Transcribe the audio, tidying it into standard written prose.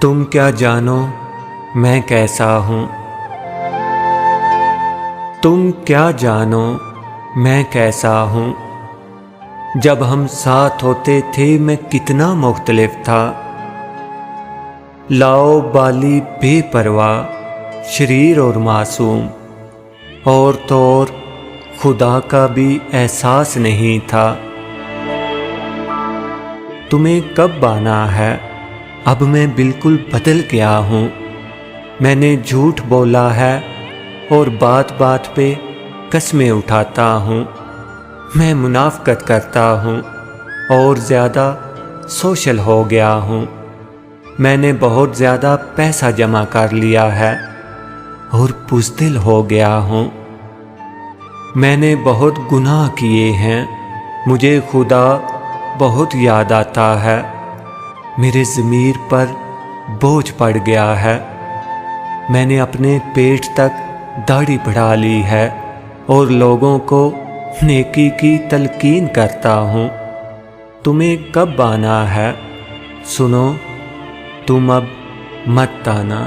تم کیا جانو میں کیسا ہوں، تم کیا جانو میں کیسا ہوں۔ جب ہم ساتھ ہوتے تھے میں کتنا مختلف تھا، لاؤ بالی بے پرواہ، شریر اور معصوم، اور تو اور خدا کا بھی احساس نہیں تھا۔ تمہیں کب آنا ہے، اب میں بالکل بدل گیا ہوں۔ میں نے جھوٹ بولا ہے اور بات بات پہ قسمیں اٹھاتا ہوں۔ میں منافقت کرتا ہوں اور زیادہ سوشل ہو گیا ہوں۔ میں نے بہت زیادہ پیسہ جمع کر لیا ہے اور بزدل ہو گیا ہوں۔ میں نے بہت گناہ کیے ہیں، مجھے خدا بہت یاد آتا ہے۔ میرے ضمیر پر بوجھ پڑ گیا ہے۔ میں نے اپنے پیٹ تک داڑھی بڑھا لی ہے اور لوگوں کو نیکی کی تلقین کرتا ہوں۔ تمہیں کب آنا ہے، سنو، تم اب مت آنا۔